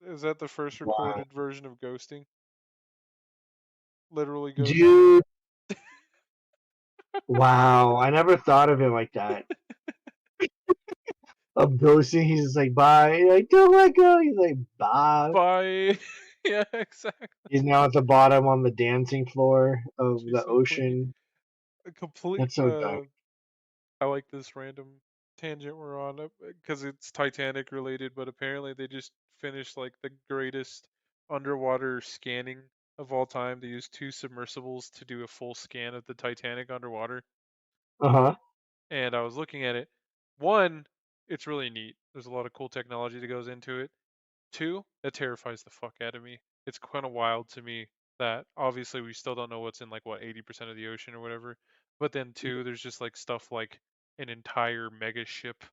Is that the first wow, recorded version of ghosting? Literally ghosting. dude, wow, I never thought of it like that. Of ghosting, he's just like, bye. You're like, don't let go. He's like, bye. Bye. Yeah, exactly. He's now at the bottom on the dancing floor of She's the so funny. ocean. A complete That's so dark. I like this random tangent we're on because it's Titanic related, but apparently they just finished like the greatest underwater scanning of all time. They used two submersibles to do a full scan of the Titanic underwater. Uh huh. And I was looking at it. One, it's really neat. There's a lot of cool technology that goes into it. Two, that terrifies the fuck out of me. It's kind of wild to me that obviously we still don't know what's in like what 80% of the ocean or whatever. But then two, there's just like stuff like an entire mega ship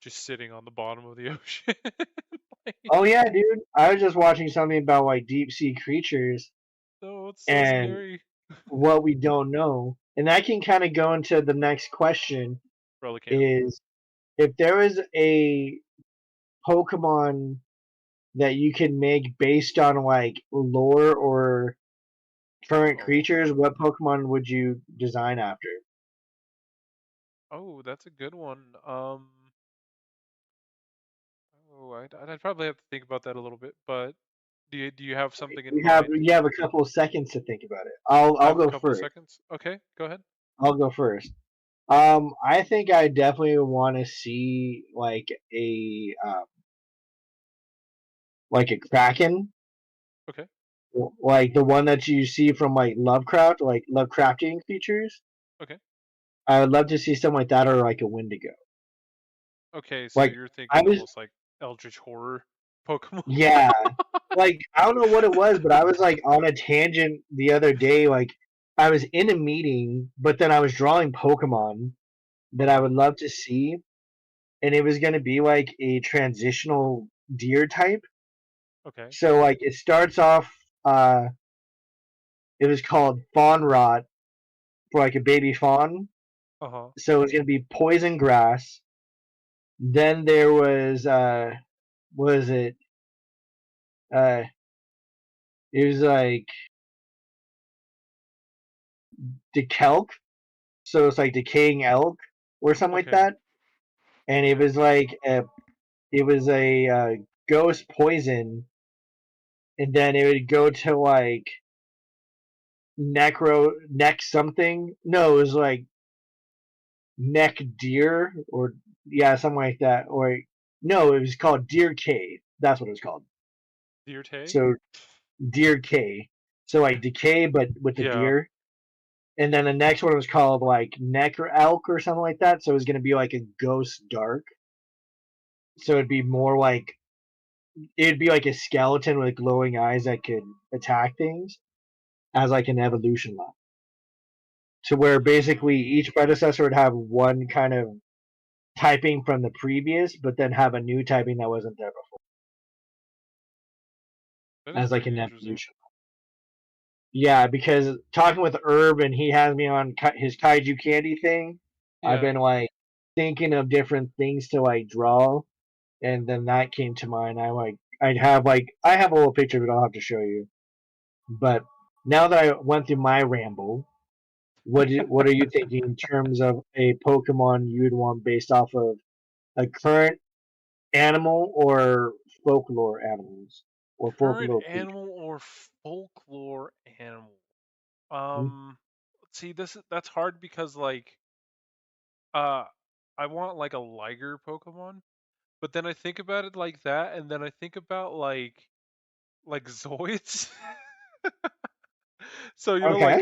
just sitting on the bottom of the ocean. Like, Oh yeah, dude. I was just watching something about like deep sea creatures no, it's so and scary. what we don't know, and that can kind of go into the next question: Relican. is if there is a Pokemon that you can make based on like lore or current Oh. creatures, what Pokemon would you design after? Oh, that's a good one. Oh, I'd probably have to think about that a little bit, but do you have something in You have mind? you have a couple of seconds to think about it. I'll I I'll have a go couple first. seconds. Okay, go ahead. I'll go first. I think I definitely want to see like a kraken, Okay, like the one that you see from like Lovecraft, like Lovecraftian creatures. okay. I would love to see something like that, or like a Wendigo. Okay, so Like you're I thinking was, almost like Eldritch Horror Pokemon. yeah, like I don't know what it was, but I was like on a tangent the other day. Like I was in a meeting, but then I was drawing Pokemon that I would Oh, love to see, and it was going to be like a transitional deer type. okay. So like it starts off. uh, it was called fawn rot for like a baby fawn. Uh huh. So it was gonna be poison grass. Then there was it uh it was like dekelk, so it's like decaying elk or something like Okay. that. And it Okay. was like it was a ghost poison, and then it would go to like neck something. No, it was like neck deer or yeah, something like that. Or no, it was called deer cave. That's what it was called. Deer Tay? So deer K. So like decay, but with the Yeah. deer. And then the next one was called like neck or elk or something like that. So it was gonna be like a ghost dark. So it'd be more like it'd be like a skeleton with glowing eyes that could attack things as like an evolution line. To where basically each predecessor would have one kind of typing from the previous, but then have a new typing that wasn't there before That is as like pretty an interesting. evolution. Yeah, because talking with Herb and he has me on his kaiju candy thing, I've Yeah. been like thinking of different things to like draw, and then that came to mind. I have a little picture of it. I'll have to show you. But now that I went through my ramble, what are you thinking in terms of a Pokemon you'd want based off of a current animal or folklore animals or Current folklore creatures? animal or folklore animal? Hmm? See, that's hard because like uh I want like a Liger Pokemon, but then I think about it like that, and then I think about like Zoids. So Okay,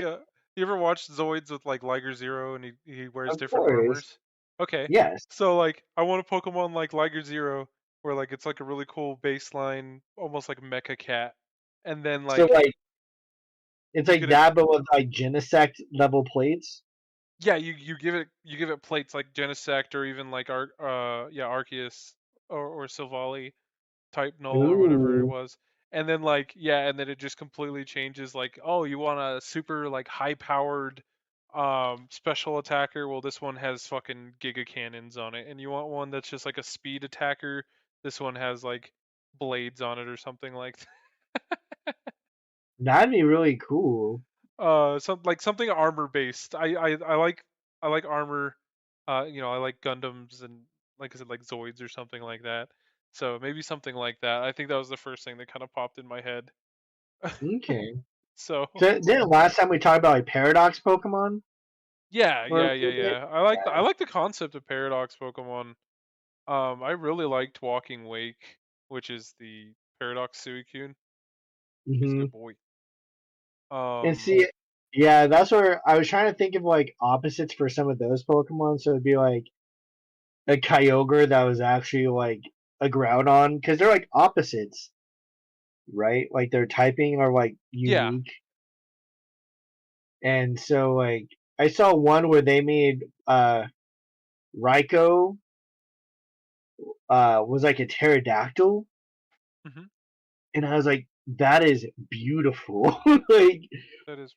you ever watched Zoids with like Liger Zero and he wears of different course. armors? Okay. Yes. So like I want a Pokemon like Liger Zero where like it's like a really cool baseline, almost like Mecha Cat. And then So like like it's you like could that, but with like Genesect level plates. yeah, you give it plates like Genesect or even like Arceus or Silvally type null or whatever it Ooh, was. And then like yeah, and then it just completely changes like, oh, you want a super like high powered special attacker? Well, this one has fucking giga cannons on it. And you want one that's just like a speed attacker? This one has like blades on it or something like that'd be really cool. something armor based. I like armor. I like Gundams and like I said, like Zoids or something like that. So maybe something like that. I think that was the first thing that kind of popped in my head. Okay. So So didn't last time we talked about like Paradox Pokemon for a little bit? yeah. I Yeah. like the concept of Paradox Pokemon. I really liked Walking Wake, which is the Paradox Suicune. He's a Hmm. good boy. And Um, see, yeah, that's where I was trying to think of like opposites for some of those Pokemon. So it'd be like a Kyogre that was actually like a Groudon because they're like opposites, right? Like their typing are like yeah. unique. And so like I saw one where they made Raikou was like a pterodactyl, Hmm. and I was like, that is beautiful. Like, That is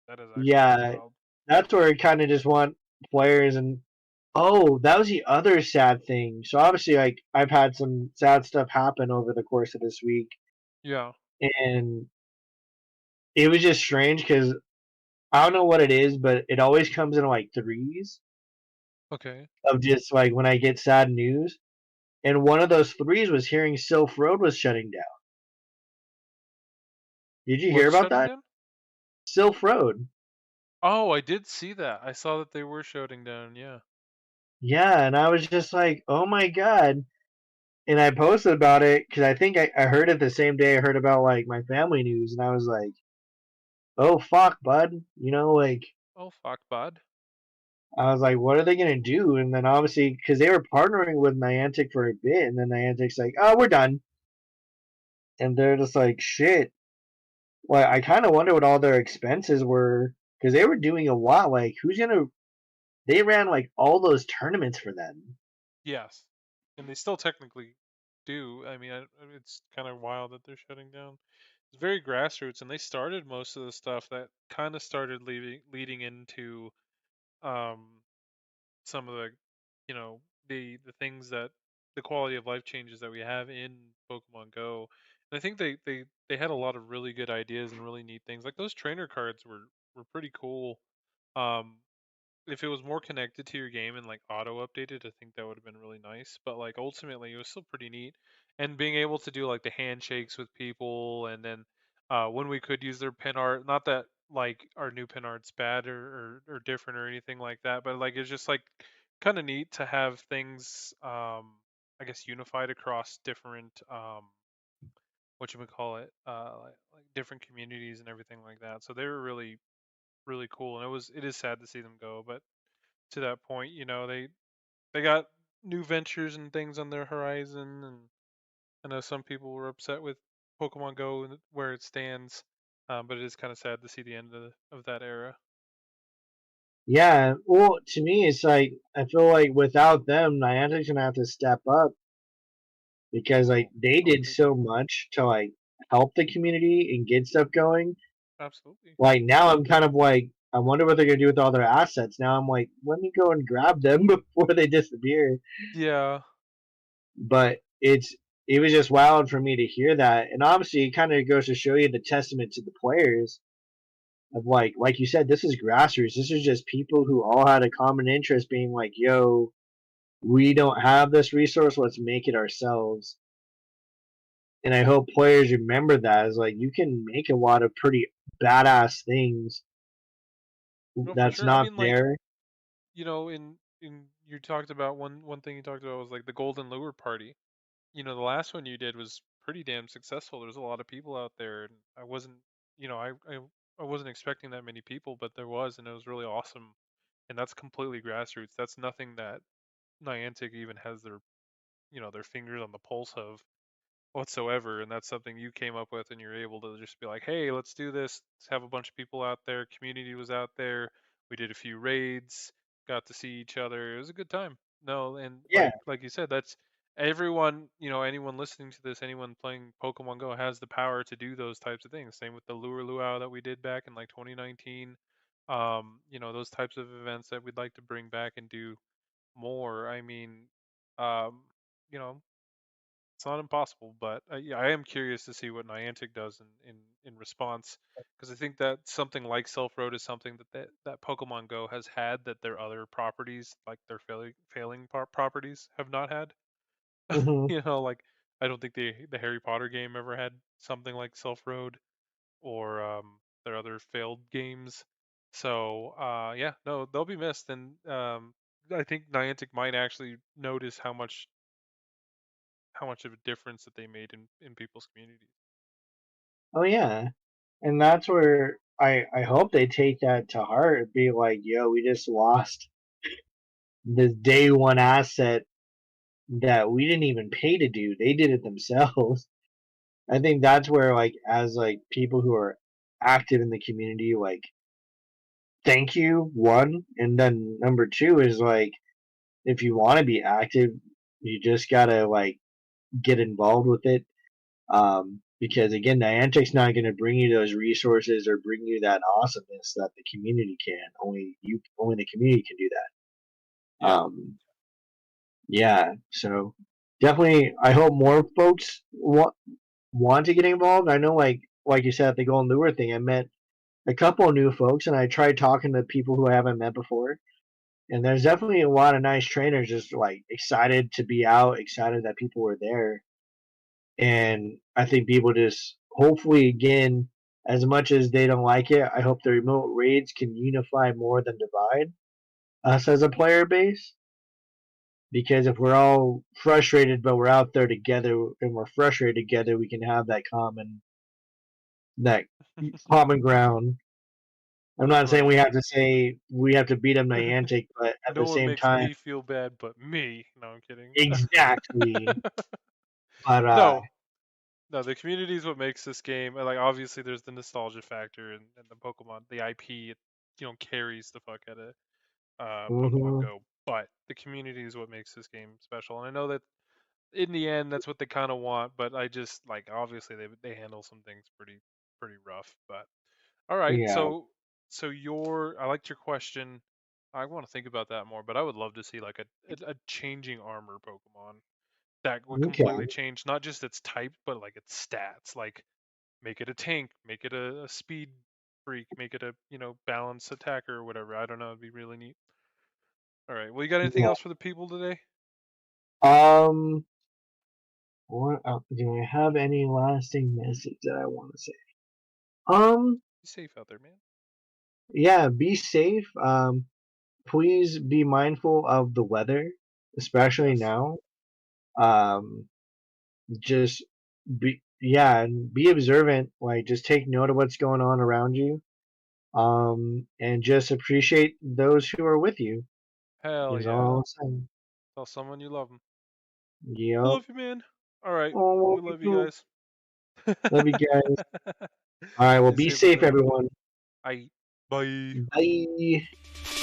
that is actually pretty yeah, wild. that's where I kind of just want players. And oh, that was the other sad thing. So obviously, like I've had some sad stuff happen over the course of this week, Yeah. and it was just strange because I don't know what it is, but it always comes in like threes Okay. of just like when I get sad news. And one of those threes was hearing Silph Road was shutting down. Did you hear What's about shutting that? down? Silph Road. Oh, I did see that. I saw that they were shutting down. Yeah. Yeah, and I was just like, oh my god. And I posted about it because I think I heard it the same day I heard about like my family news, and I was like, oh fuck, bud. You know, like Oh, fuck, bud. I was like, what are they gonna do? And then obviously, because they were partnering with Niantic for a bit, and then Niantic's like, oh, we're done, and they're just like, shit. Well, I kind of wonder what all their expenses were because they were doing a lot. Like, who's gonna? They ran like all those tournaments for them. Yes. And they still technically do. I mean, it's kind of wild that they're shutting down. It's very grassroots, and they started most of the stuff that kind of started leading into um, some of the, you know, the things that the quality of life changes that we have in Pokemon Go. And I think they had a lot of really good ideas and really neat things. Like those trainer cards were pretty cool. Um, if it was more connected to your game and like auto updated, I think that would have been really nice. But like ultimately, it was still pretty neat. And being able to do like the handshakes with people, and then when we could use their pin art, not that like our new pin art's bad or different or anything like that, but like it's just like kind of neat to have things, I guess, unified across different what you would call it, like different communities and everything like that. So they were really cool, and it is sad to see them go, but to that point, they got new ventures and things on their horizon, and I know some people were upset with Pokemon Go and where it stands, but it is kind of sad to see the end of that era. Yeah, well, to me, it's like I feel like without them, Niantic's gonna have to step up because like Oh, they I would did agree so too. much to like help the community and get stuff going. Absolutely. Like now, I'm kind of like I wonder what they're gonna do with all their assets. Now I'm like, let me go and grab them before they disappear. Yeah, But it was just wild for me to hear that, and obviously, it kind of goes to show you the testament to the players of like you said, this is grassroots. This is just people who all had a common interest, being like, yo, we don't have this resource, let's make it ourselves. And I hope players remember that as like you can make a lot of pretty badass things no, for that's sure. I not mean, like, there. in you talked about one thing you talked about was like the Golden Lure Party. The last one you did was pretty damn successful. There's a lot of people out there, and I wasn't, you know, I wasn't expecting that many people, but there was, and it was really awesome. And that's completely grassroots. That's nothing that Niantic even has their fingers on the pulse of whatsoever, and that's something you came up with, and you're able to just be like, hey, let's do this. Let's have a bunch of people out there. Community was out there. We did a few raids, got to see each other. It was a good time. No, and Yeah. like you said, that's everyone, anyone listening to this, anyone playing Pokemon Go has the power to do those types of things. Same with the Lure Luau that we did back in like 2019. Those types of events that we'd like to bring back and do more. I mean, um, you know, it's not impossible, but yeah, I am curious to see what Niantic does in response, because I think that something like Silph Road is something that Pokemon Go has had that their other properties, like their failing properties, have not had. Hmm. Like I don't think the Harry Potter game ever had something like Silph Road or their other failed games. So yeah, no, they'll be missed, and I think Niantic might actually notice how much of a difference that they made in people's communities. Oh yeah. And that's where I hope they take that to heart. Be like, yo, we just lost this day one asset that we didn't even pay to do. They did it themselves. I think that's where like as like people who are active in the community, like thank you, one, and then number two is like if you want to be active, you just gotta like get involved with it. Because again, Niantic's not going to bring you those resources or bring you that awesomeness that the community can. Only the community can do that. Yeah. Yeah. So definitely, I hope more folks want to get involved. I know, like you said at the Golden Lure thing, I met a couple of new folks, and I tried talking to people who I haven't met before. And there's definitely a lot of nice trainers just like excited to be out, excited that people were there. And I think people just hopefully again, as much as they don't like it, I hope the remote raids can unify more than divide us as a player base. Because if we're all frustrated but we're out there together and we're frustrated together, we can have that common ground. I'm not saying Right. we have to beat them Niantic, but at No the one same makes time, me feel bad but me. No, I'm kidding. exactly. But No, no, the community is what makes this game. And like, obviously, there's the nostalgia factor and the Pokemon, the IP. It carries the fuck out of Pokemon mhm. Go. But the community is what makes this game special. And I know that in the end, that's what they kind of want. But I just like obviously they handle some things pretty rough. But all right, Yeah. so your I liked your question. I want to think about that more, but I would love to see like a changing armor Pokemon that would completely Okay. change not just its type, but like its stats. Like make it a tank, make it a speed freak, make it a balanced attacker or whatever. I don't know. It'd be really neat. All right. Well, you got anything Yeah. else for the people today? Um. What do I have any lasting message that I want to say? Um. Be safe out there, man. Yeah. Be safe. Please be mindful of the weather, especially Yes. now. Um. Just and be observant. Like, just take note of what's going on around you. And just appreciate those who are with you. Hell Is yeah. all I'm saying. Tell someone you love them. I Yep. love you, man. All right. Oh, We you love you too. guys. Love you guys. All right. Well, Stay be safe out safe, there. everyone. I bye. Bye.